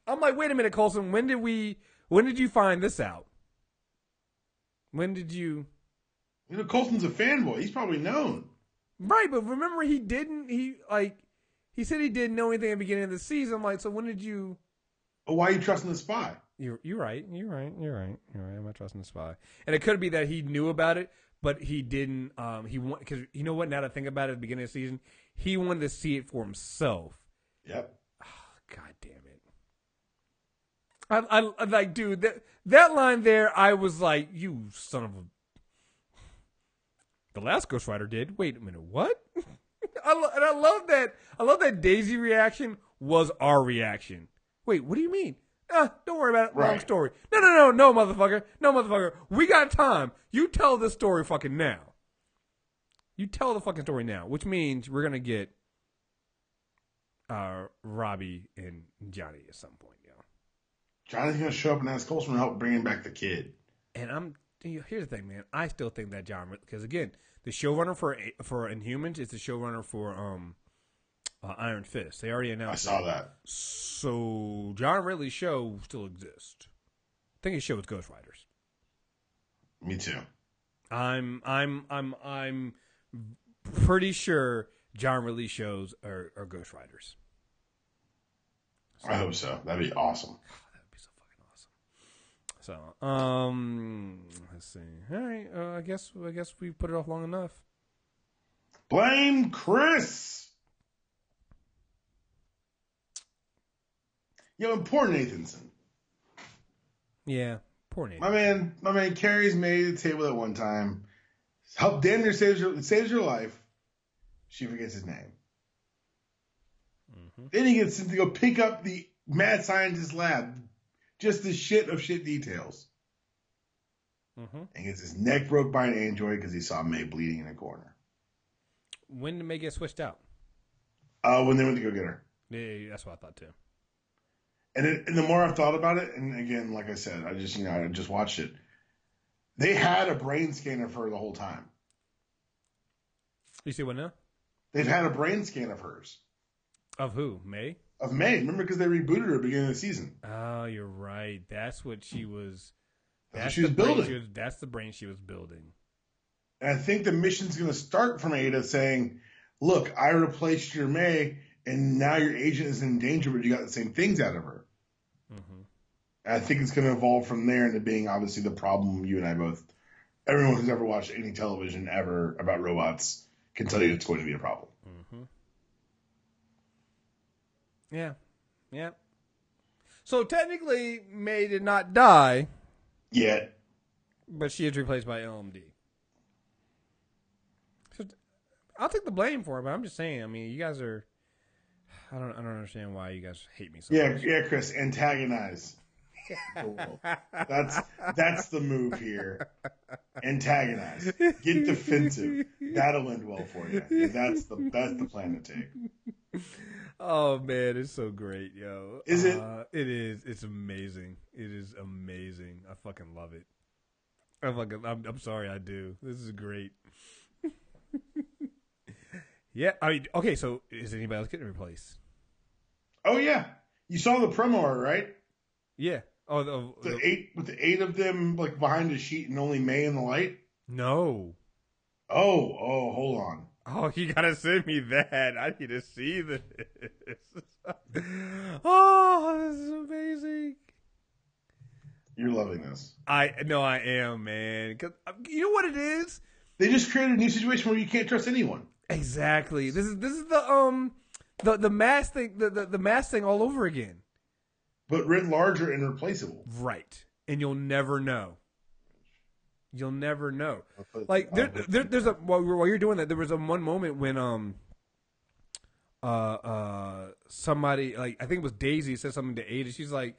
I'm like, wait a minute, Coulson. When did you find this out? When did you? You know, Coulson's a fanboy. He's probably known. Right, but remember he didn't. He said he didn't know anything at the beginning of the season. I'm like, so when did you? Oh, why are you trusting the spy? You're right. I'm not trusting the spy. And it could be that he knew about it, but he didn't. Because you know what? Now that I think about it, at the beginning of the season, he wanted to see it for himself. Yep. Oh, God damn it! I like, dude. That line there, I was like, you son of a. The last Ghost Rider did. Wait a minute, what? I love that. I love that Daisy reaction was our reaction. Wait, what do you mean? Don't worry about it. Right. Long story. No, motherfucker. We got time. You tell this story fucking now. You tell the fucking story now, which means we're gonna get Robbie and Johnny at some point, yo. Johnny's gonna show up and ask Coulson to help bringing back the kid. And here's the thing, man. I still think that John, because again, the showrunner for Inhumans is the showrunner for Iron Fist. They already announced. I saw that. So John Ridley's show still exists. I think his show is Ghost Riders. Me too. I'm pretty sure John Ridley's shows are Ghost Riders. So, I hope so. That'd be awesome. That'd be so fucking awesome. So, let's see. All right. I guess we put it off long enough. Blame Kriss. Yo, and poor Nathanson. Yeah, poor Nathan. My man carries May to the table at one time. Help damn near saves her life. She forgets his name. Mm-hmm. Then he gets sent to go pick up the mad scientist lab. Just the shit of shit details. Mm-hmm. And gets his neck broke by an android because he saw May bleeding in a corner. When did May get switched out? When they went to go get her. Yeah, that's what I thought too. And the more I've thought about it, and again, like I said, I just watched it. They had a brain scan of her the whole time. You see what now? They've had a brain scan of hers. Of who? May? Of May. Remember, because they rebooted her at the beginning of the season. Oh, you're right. That's what she was. That's what she was building. That's the brain she was building. And I think the mission's going to start from Aida saying, look, I replaced your May, and now your agent is in danger, but you got the same things out of her. Mm-hmm. And I think it's going to evolve from there into being obviously the problem you and I both, everyone who's ever watched any television ever about robots can tell you it's going to be a problem. Mm-hmm. Yeah. So technically, May did not die. Yet. But she is replaced by LMD. So I'll take the blame for it, but I'm just saying, I mean, you guys are... I don't understand why you guys hate me so much. Yeah, Kriss, antagonize. That's the move here. Antagonize. Get defensive. That'll end well for you. Yeah, that's the plan to take. Oh man, it's so great, yo. Is it? It is. It's amazing. It is amazing. I fucking love it. I'm sorry, I do. This is great. Yeah, I mean, okay. So, is anybody else getting replaced? Oh yeah, you saw the promo art, right? Yeah. Oh, the eight of them like behind a sheet and only May in the light. No. Oh, hold on. Oh, you gotta send me that. I need to see this. Oh, this is amazing. You're loving this. I am, man. 'Cause you know what it is? They just created a new situation where you can't trust anyone. Exactly. This is the mask thing, the mask thing all over again. But writ larger and replaceable. Right. And you'll never know. You'll never know. Like there's a while you're doing that, there was one moment when somebody, like I think it was Daisy, said something to Aida. She's like,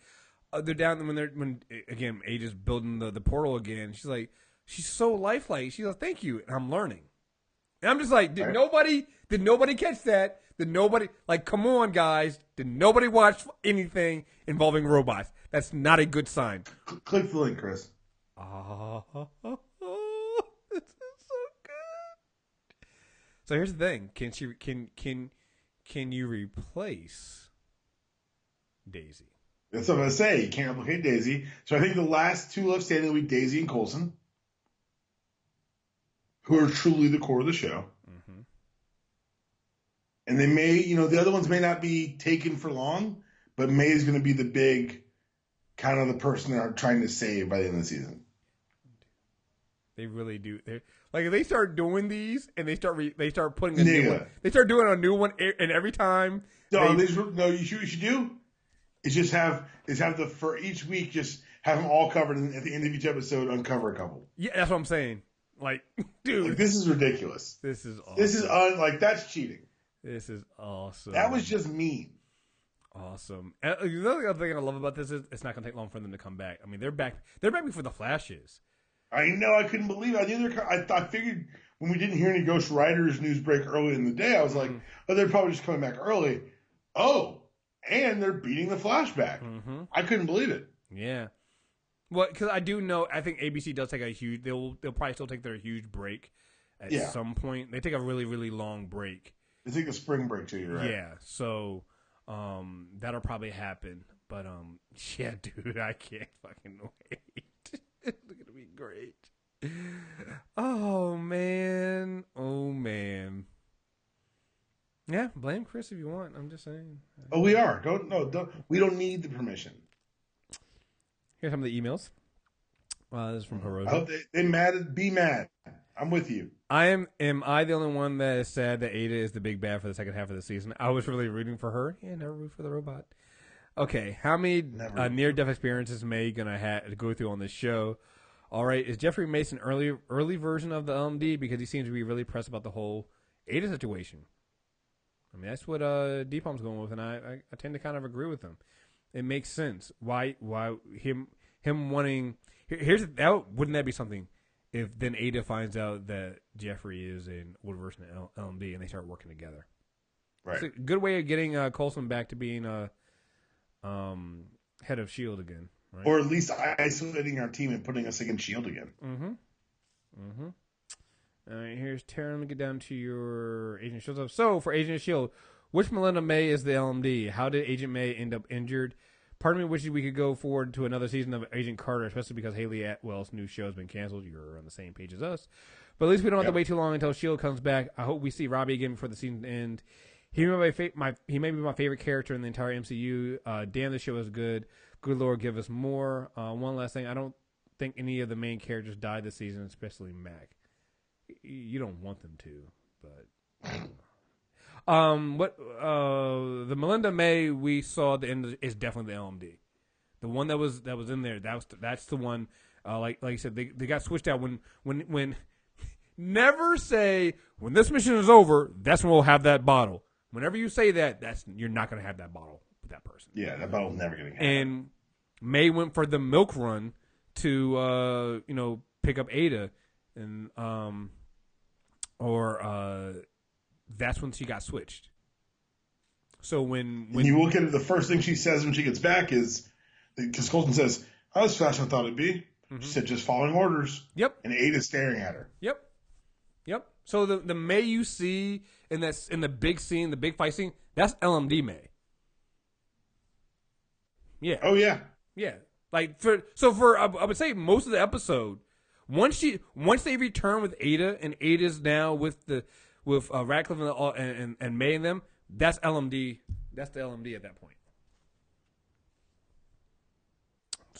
they're down when again Aida's building the portal again. She's like, she's so lifelike. She's like, thank you, and I'm learning. And I'm just like, did nobody catch that? Did nobody, like, come on, guys. Did nobody watch anything involving robots? That's not a good sign. Click the link, Kriss. Oh, this is so good. So here's the thing. Can can you replace Daisy? That's what I'm going to say. You can't replicate Daisy. So I think the last two left standing will be Daisy and Coulson, who are truly the core of the show. Mm-hmm. And they may, the other ones may not be taken for long, but May is going to be the big, kind of the person they're trying to save by the end of the season. They really do. If they start doing these and they start putting a new one. They start doing a new one, and every time. You should do is just have for each week, just have them all covered, and at the end of each episode, uncover a couple. Yeah, that's what I'm saying. Dude, this is ridiculous. This is awesome. This is that's cheating. This is awesome. That was just mean. Awesome. And the other thing I love about this is it's not going to take long for them to come back. I mean, they're back. They're back before the Flash is. I know. I couldn't believe it. I figured when we didn't hear any Ghost Riders news break early in the day, I was like, oh, they're probably just coming back early. Oh, and they're beating the Flash back. Mm-hmm. I couldn't believe it. Yeah. Well, because I do know, I think ABC does take a huge. They'll probably still take their huge break at some point. They take a really, really long break. They take a spring break too, right? Yeah. So that'll probably happen. But yeah, dude, I can't fucking wait. It's gonna be great. Oh man. Yeah, blame Kriss if you want. I'm just saying. Oh, we are. We don't need the permission. Here's some of the emails. This is from Hiroshi. I hope they mad. Be mad. I'm with you. Am I the only one that is sad that Aida is the big bad for the second half of the season? I was really rooting for her. Yeah, never root for the robot. Okay, how many near-death experiences May gonna go through on this show? All right, is Jeffrey Mason early version of the LMD because he seems to be really pressed about the whole Aida situation? I mean, that's what Deepalm's going with, and I tend to kind of agree with him. It makes sense. Why him wanting? Wouldn't that be something if then Aida finds out that Jeffrey is an old version of LMD and they start working together? Right. It's a good way of getting Coulson back to being head of S.H.I.E.L.D. again. Right? Or at least isolating our team and putting us against S.H.I.E.L.D. again. Mm-hmm. All right, here's Tara. Let me get down to your Agent Shield stuff. So, for Agent Shield, which Melinda May is the LMD? How did Agent May end up injured? Part of me wishes we could go forward to another season of Agent Carter, especially because Haley Atwell's new show has been canceled. You're on the same page as us. But at least we don't have to wait too long until S.H.I.E.L.D. comes back. I hope we see Robbie again before the season ends. He may be my favorite character in the entire MCU. Damn, the show is good. Good Lord, give us more. One last thing. I don't think any of the main characters died this season, especially Mac. You don't want them to, but the Melinda May we saw at the end is definitely the LMD. The one that was in there. That's the one. Like you said, they got switched out when. Never say when this mission is over. That's when we'll have that bottle. Whenever you say that, you're not going to have that bottle with that person. Yeah, that bottle's never going to happen. And May went for the milk run to pick up Aida, and that's when she got switched. So when you look at it, the first thing she says when she gets back is because Coulson says, "Oh, that's faster than I thought it'd be." Mm-hmm. She said, "Just following orders." Yep. And Aida's staring at her. Yep. So the May you see in the big scene, the big fight scene, that's LMD May. Yeah. Oh yeah. Yeah. I would say most of the episode, once they return with Aida and Aida's now with Radcliffe and May and them, that's LMD. That's the LMD at that point.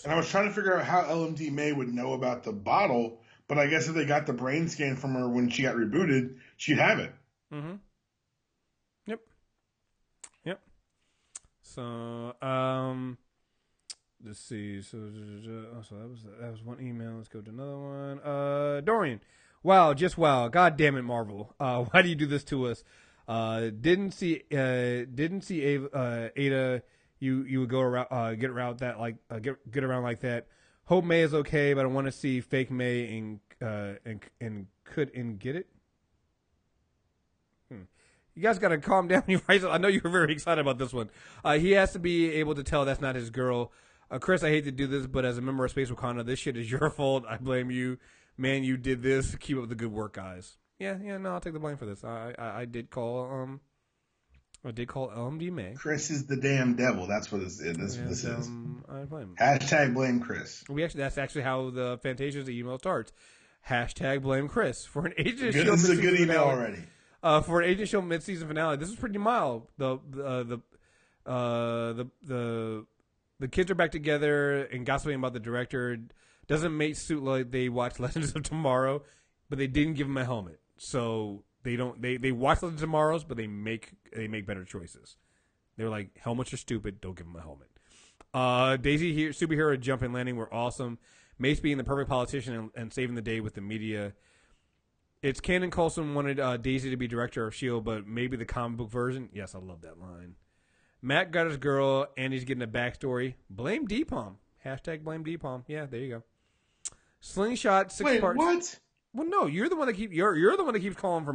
And I was trying to figure out how LMD May would know about the bottle, but I guess if they got the brain scan from her when she got rebooted, she'd have it. Mm-hmm. Yep. So, let's see. So that was one email. Let's go to another one. Dorian. Wow, just wow. God damn it, Marvel. Why do you do this to us? Didn't see Aida. You would go around, get around that get around like that. Hope May is okay, but I want to see fake May and couldn't get it. You guys got to calm down. I know you were very excited about this one. He has to be able to tell that's not his girl. Kriss, I hate to do this, but as a member of Space Wakanda, this shit is your fault. I blame you. Man, you did this. Keep up the good work, guys. Yeah, no, I'll take the blame for this. I did call I did call LMD May. Kriss is the damn devil. That's what this is. I blame him. Hashtag blame Kriss. That's actually how the Fantasia's email starts. Hashtag blame Kriss for an agent show. This is a good email already. For an agent show mid-season finale. This is pretty mild. The kids are back together and gossiping about the director. Doesn't make suit like they watch Legends of Tomorrow, but they didn't give him a helmet. So they watch Legends of Tomorrow, but they make better choices. They're like, helmets are stupid, don't give him a helmet. Daisy superhero jump and landing were awesome. Mace being the perfect politician and saving the day with the media. It's Cannon Coulson wanted Daisy to be director of S.H.I.E.L.D., but maybe the comic book version. Yes, I love that line. Matt got his girl, and he's getting a backstory. Blame D-Palm. Hashtag blame D-Palm. Yeah, there you go. Slingshot 6 parts. Wait, what? Well, no, you're the one that you're the one that keeps calling for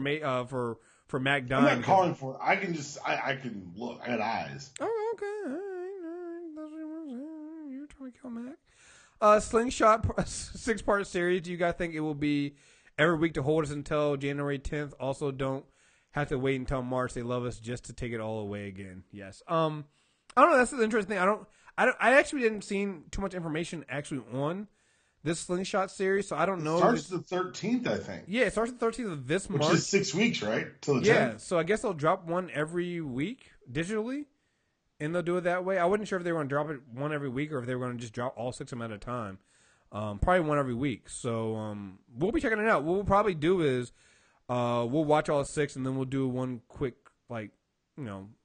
Mac dying. I'm not calling for it. I can just I can look. I got eyes. Oh, okay. All right. That's what you want to say. You're trying to kill Mac. Slingshot 6-part series. Do you guys think it will be every week to hold us until January 10th? Also, don't have to wait until March. They love us just to take it all away again. Yes. I don't know. That's the interesting thing. I actually didn't see too much information actually on this Slingshot series, so I don't know. It starts the 13th, I think. Yeah, it starts the 13th of this month. Which is 6 weeks, right? Till the 10th. Yeah, so I guess they'll drop one every week digitally, and they'll do it that way. I wasn't sure if they were going to drop it one every week or if they were going to just drop all 6 of them at a time. Probably one every week. So we'll be checking it out. What we'll probably do is we'll watch all 6, and then we'll do one quick,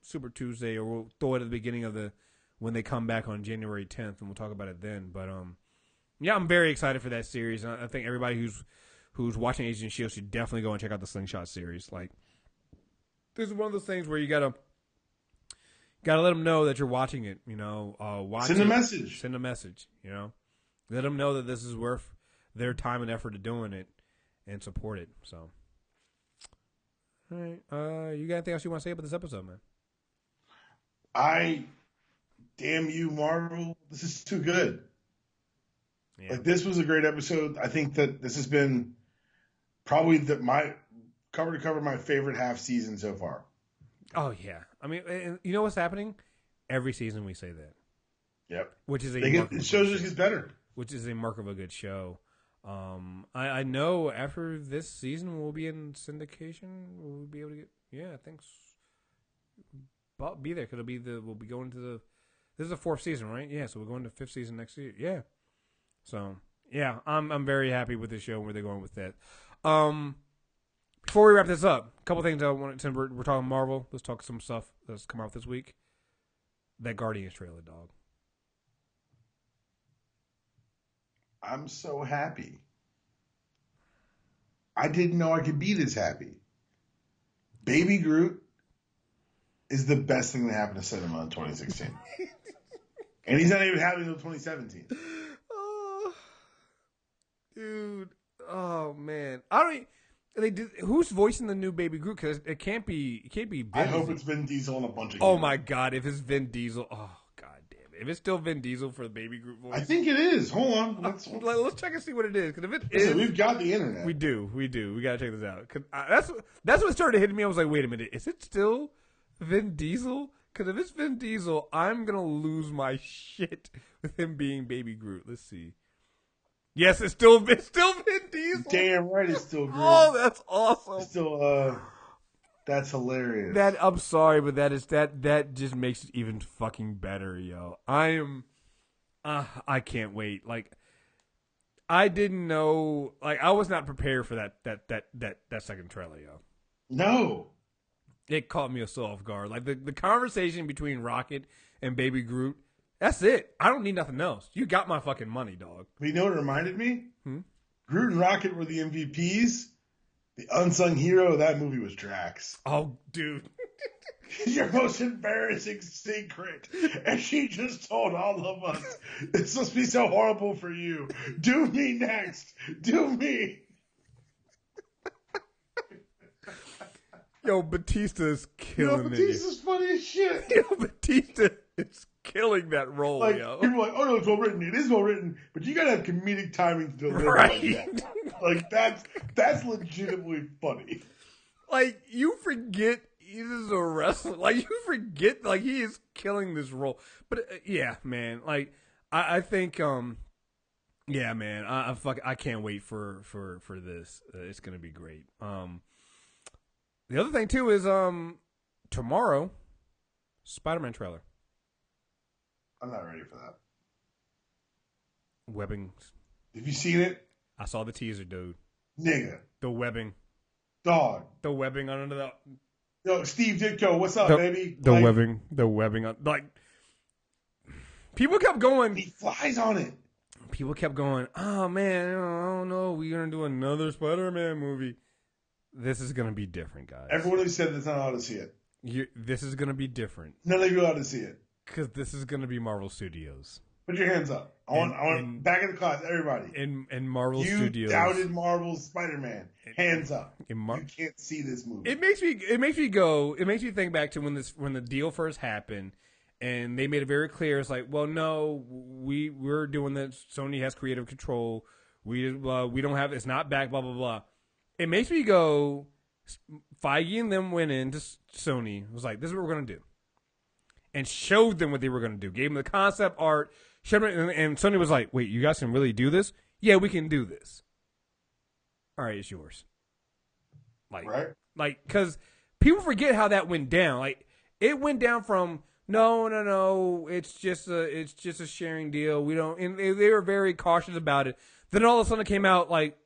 Super Tuesday, or we'll throw it at the beginning of when they come back on January 10th, and we'll talk about it then. But yeah, I'm very excited for that series. And I think everybody who's watching Agent S.H.I.E.L.D. should definitely go and check out the Slingshot series. Like, this is one of those things where you gotta let them know that you're watching it. Send a message. Send a message. Let them know that this is worth their time and effort to doing it, and support it. So, all right, you got anything else you want to say about this episode, man? Damn you, Marvel! This is too good. Yeah. Like, this was a great episode. I think that this has been probably my cover to cover my favorite half season so far. Oh yeah, I mean, you know what's happening? Every season we say that. Yep. Which is it shows just gets better. Which is a mark of a good show. I know after this season we'll be in syndication. We'll be able to get. Yeah, I think. Be there because we'll be going to this is the 4th season, right? Yeah, so we're going to 5th season next year. Yeah. So yeah, I'm very happy with the show and where they're going with that. Before we wrap this up, a couple things I wanted. Since we're talking Marvel, let's talk some stuff that's come out this week. That Guardians trailer, dog. I'm so happy. I didn't know I could be this happy. Baby Groot is the best thing that happened to cinema in 2016. And he's not even happening until 2017. Oh, dude. Oh man. I don't. Who's voicing the new Baby Groot? Because it can't be. Vin. I hope it's Vin Diesel and a bunch of. Oh my god! If it's Vin Diesel, oh god damn it! If it's still Vin Diesel for the Baby Groot voice, I think it is. Hold on, let's check and see what it is. Because if it is, is, we've got the internet. We do. We gotta check this out. Cause that's what started hitting me. I was like, wait a minute, is it still Vin Diesel? Because if it's Vin Diesel, I'm gonna lose my shit with him being Baby Groot. Let's see. Yes, it's still Vin Diesel. Damn right, it's still Groot. Oh, that's awesome. It's still, that's hilarious. I'm sorry, but that just makes it even fucking better, yo. I can't wait. Like, I didn't know. Like, I was not prepared for that second trailer, yo. No. It caught me so off guard. Like, the conversation between Rocket and Baby Groot. That's it. I don't need nothing else. You got my fucking money, dog. But you know what it reminded me? Groot and Rocket were the MVPs. The unsung hero of that movie was Drax. Oh, dude. Your most embarrassing secret. And she just told all of us, this must be so horrible for you. Do me next. Do me. Yo, Batista is killing it. Batista's funny as shit. Yo, Batista is killing that role, like, yo. People are like, oh no, it's well written. It is well written, but you gotta have comedic timing to deliver right. like that. Like, that's legitimately funny. like you forget he's a wrestler. Like you forget, like he is killing this role. But yeah, man. Like I think, yeah, man. I can't wait for this. It's gonna be great. The other thing too is tomorrow, Spider-Man trailer. I'm not ready for that. Webbing. Have you seen it? I saw the teaser, dude. Nigga. The webbing. Dog. The webbing under the. Yo, Steve Ditko, what's up, baby? The webbing. The webbing on, like. People kept going. He flies on it. People kept going. Oh man, I don't know. We're gonna do another Spider-Man movie. This is gonna be different, guys. Everyone who said that's not allowed to see it. This is gonna be different. None of you allowed to see it. Because this is going to be Marvel Studios. Put your hands up. I want back in the class, everybody. In Marvel you Studios. You doubted Marvel's Spider-Man. Hands up. You can't see this movie. It makes me think back to when the deal first happened, and they made it very clear. It's like, well, no, we're doing this. Sony has creative control. We don't have. It's not back. Blah blah blah. It makes me go. Feige and them went into Sony. It was like, this is what we're gonna do. And showed them what they were going to do. Gave them the concept art. Showed them, and Sony was like, wait, you guys can really do this? Yeah, we can do this. All right, it's yours. Right? Like, because people forget how that went down. Like, it went down from, no, it's just a sharing deal. We don't, and they were very cautious about it. Then all of a sudden it came out like,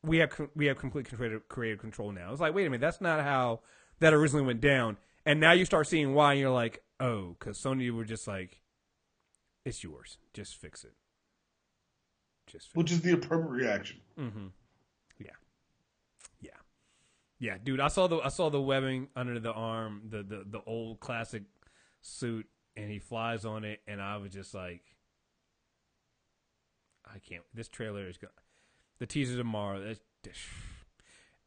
we have complete creative control now. It's like, wait a minute, that's not how that originally went down. And now you start seeing why, and you're like, oh, because Sony were just like, it's yours. Just fix it. Which is the appropriate reaction. Mm-hmm. Yeah, dude. I saw the webbing under the arm, the old classic suit, and he flies on it, and I was just like, I can't. This trailer is going. The teaser tomorrow,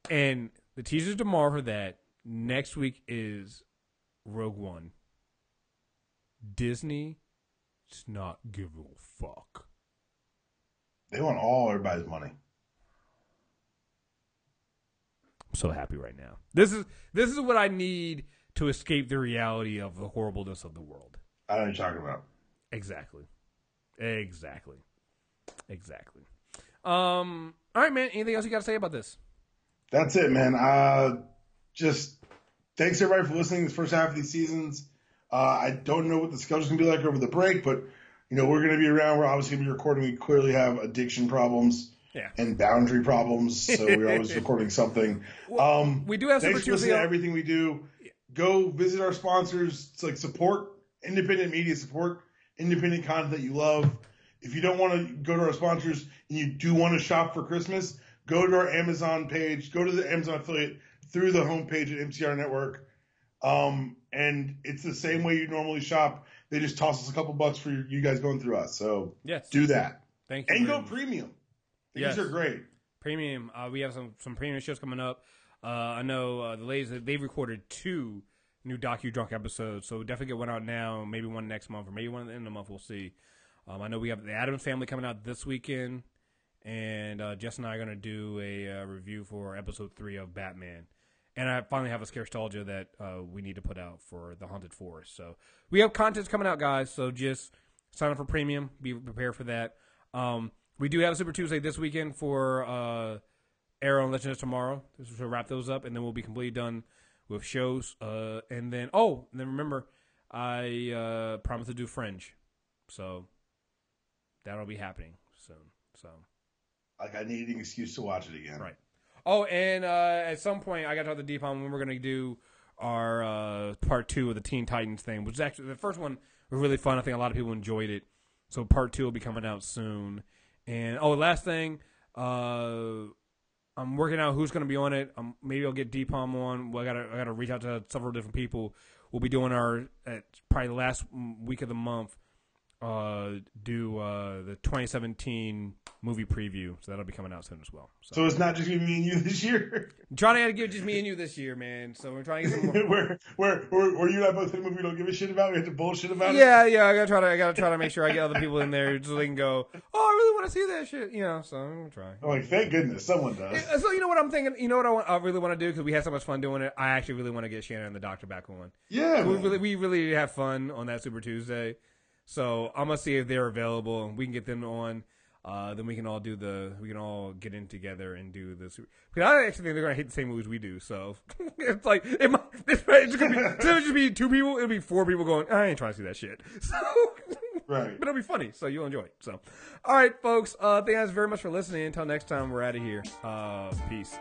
and the teaser tomorrow for that. Next week is Rogue One. Disney does not give a fuck. They want all everybody's money. I'm so happy right now. This is what I need to escape the reality of the horribleness of the world. I know what you're talking about. Exactly. All right, man. Anything else you got to say about this? That's it, man. Just thanks everybody for listening this first half of these seasons. I don't know what the schedule's going to be like over the break, but we're going to be around. We're obviously going to be recording. We clearly have addiction problems and boundary problems, so we're always recording something. We do have thanks for listening to everything we do. Go visit our sponsors. It's like support independent media, support independent content that you love. If you don't want to go to our sponsors and you do want to shop for Christmas, go to our Amazon page, go to the Amazon affiliate through the homepage at MCR Network. And it's the same way you normally shop. They just toss us a couple bucks for you guys going through us. So do that. Thank you. And go premium. These are great. Premium. We have some premium shows coming up. I know the ladies, they've recorded 2 new docu-drunk episodes. So definitely get one out now, maybe one next month, or maybe one at the end of the month. We'll see. I know we have the Addams Family coming out this weekend. And Jess and I are going to do a review for episode 3 of Batman. And I finally have a Scarestalgia that we need to put out for the Haunted Forest. So we have content coming out, guys. So just sign up for premium. Be prepared for that. We do have a Super Tuesday this weekend for Arrow and Legends tomorrow. This will wrap those up, and then we'll be completely done with shows. And then remember, I promised to do Fringe. So that'll be happening soon. So like I need an excuse to watch it again. Right. Oh, and at some point, I got to talk to Deep on when we're going to do our part 2 of the Teen Titans thing, which is actually the first one was really fun. I think a lot of people enjoyed it. So part 2 will be coming out soon. And last thing, I'm working out who's going to be on it. Maybe I'll get Deepom on. Well, I gotta reach out to several different people. We'll be doing our probably the last week of the month. do the 2017 movie preview, so that'll be coming out soon as well. So it's not just gonna be me and you this year. I'm trying to get just me and you this year, man. So we're trying to get some more. where you and I both in a movie we don't give a shit about. We have to bullshit about it. Yeah. I gotta try to make sure I get other people in there so they can go. Oh, I really want to see that shit. So I'm gonna try. I'm like, thank goodness someone does. So you know what I'm thinking? You know what I really want to do because we had so much fun doing it. I actually really want to get Shannon and the Doctor back on. Yeah, we really have fun on that Super Tuesday. So I'm gonna see if they're available and we can get them on. Then we can all get in together and do this. Because I actually think they're gonna hate the same movies we do. So it's like it's gonna be instead of just be 2 people, it'll be 4 people going. I ain't trying to see that shit. So right, but it'll be funny. So you'll enjoy it. So all right, folks. Thank you guys very much for listening. Until next time, we're out of here. Peace.